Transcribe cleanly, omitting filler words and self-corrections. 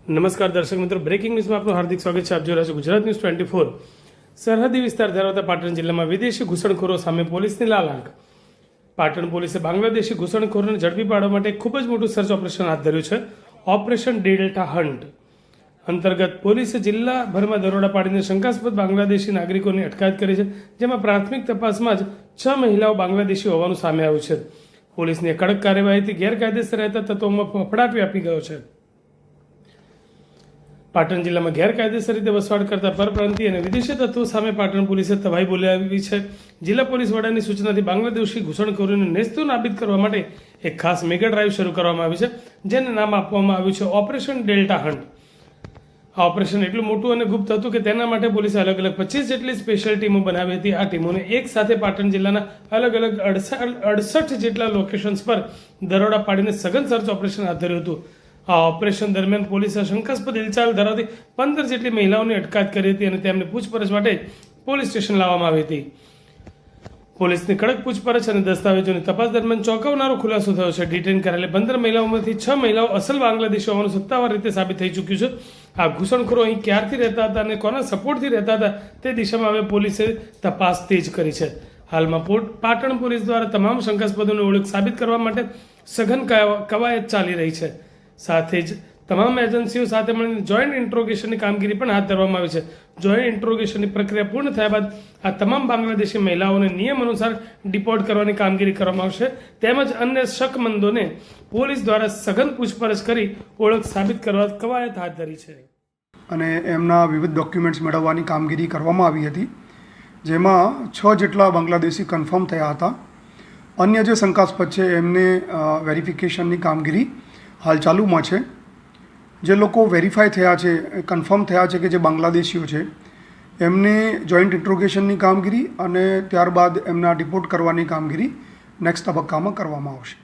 નમસ્કાર દર્શક મિત્રો, બ્રેકિંગ ન્યૂઝમાં આપનું હાર્દિક સ્વાગત છે. આપ જોઈ રહ્યા છો ગુજરાત ન્યૂઝ 24. સરહદી વિસ્તાર ધરાવતા પાટણ જિલ્લામાં વિદેશી ઘૂસણખોરો સામે પોલીસની લાલ આંખ. પાટણ પોલીસે બાંગ્લાદેશી ઘૂસણખોરોને ઝડપી પાડવા માટે ખૂબ જ મોટું સર્ચ ઓપરેશન હાથ ધર્યું છે. ઓપરેશન ડેલ્ટા હન્ટ અંતર્ગત પોલીસે જિલ્લાભરમાં દરોડા પાડીને શંકાસ્પદ બાંગ્લાદેશી નાગરિકોની અટકાયત કરી છે, જેમાં પ્રાથમિક તપાસમાં જ 6 મહિલાઓ બાંગ્લાદેશી હોવાનું સામે આવ્યું છે. પોલીસની કડક કાર્યવાહીથી ગેરકાયદેસર રહેતા તત્વોમાં ફફડાટ વ્યાપી ગયો છે. પાટણ જિલ્લામાં ગેરકાયદેસર રીતે વસવાટ કરતા પરપ્રાંતીય અને વિદેશી તત્વો સામે પાટણ પોલીસે તવાઈ બોલાવી છે. જિલ્લા પોલીસ વડાની સૂચનાથી બાંગ્લાદેશી ઘૂસણખોરીને નેસ્તો નાબૂદ કરવા માટે એક ખાસ મેગા ડ્રાઈવ શરૂ કરવામાં આવી છે, જેને નામ આપવામાં આવ્યું છે ઓપરેશન ડેલ્ટા હન્ટ. આ ઓપરેશન એટલું મોટું અને ગુપ્ત હતું કે તેના માટે પોલીસે અલગ અલગ 25 જેટલી સ્પેશિયલ ટીમો બનાવી હતી. આ ટીમોને એક સાથે પાટણ જિલ્લાના અલગ અલગ 68 જેટલા લોકેશન્સ પર દરોડા પાડીને સઘન સર્ચ ઓપરેશન હાથ ધર્યું હતું. આ ઓપરેશન દરમિયાન પોલીસે શંકાસ્પદ હિલચાલ ધરાવતી 15 જેટલી મહિલાઓની અટકાયત કરી હતી અને તેમને પૂછપરછ માટે પોલીસ સ્ટેશન લાવવામાં આવી હતી. પોલીસની કડક પૂછપરછ અને દસ્તાવેજોની તપાસ દરમિયાન ચોંકાવનારો ખુલાસો થયો છે. ડિટેન કરાયેલી 15 મહિલાઓમાંથી 6 મહિલાઓ અસલ બાંગ્લાદેશી હોવાનું સત્તાવાર રીતે સાબિત થઈ ચૂક્યું છે. આ ઘૂસણખોરો અહીં ક્યારથી રહેતા હતા અને કોના સપોર્ટથી રહેતા હતા તે દિશામાં હવે પોલીસે તપાસ તેજ કરી છે. હાલમાં પાટણ પોલીસ દ્વારા તમામ શંકાસ્પદોની ઓળખ સાબિત કરવા માટે સઘન કવાયત ચાલી રહી છે. સાથે જ તમામ એજન્સીઓ સાથે મળીને જોઈન્ટ ઇન્ટ્રોગેશનની કામગીરી પણ હાથ ધરવામાં આવી છે. જોઈન્ટ ઇન્ટ્રોગેશનની પ્રક્રિયા પૂર્ણ થયા બાદ આ તમામ બાંગ્લાદેશી મહિલાઓને નિયમ અનુસાર ડિપોર્ટ કરવાની કામગીરી કરવામાં આવશે. તેમજ અન્ય શકમંદોને પોલીસ દ્વારા સઘન પૂછપરછ કરી ઓળખ સાબિત કરવા કવાયત હાથ ધરી છે અને એમના વિવિધ ડોક્યુમેન્ટ્સ મેળવવાની કામગીરી કરવામાં આવી હતી, જેમાં 6 જેટલા બાંગ્લાદેશી કન્ફર્મ થયા હતા. અન્ય જે શંકાસ્પદ છે એમને વેરિફિકેશનની કામગીરી હાલ ચાલુમાં છે. જે લોકો વેરીફાઈ થયા છે, કન્ફર્મ થયા છે કે જે બાંગ્લાદેશીઓ છે, એમને જોઈન્ટ ઇન્ટ્રોગેશનની કામગીરી અને ત્યારબાદ એમના ડિપોર્ટ કરવાની કામગીરી નેક્સ્ટ તબક્કામાં કરવામાં આવશે.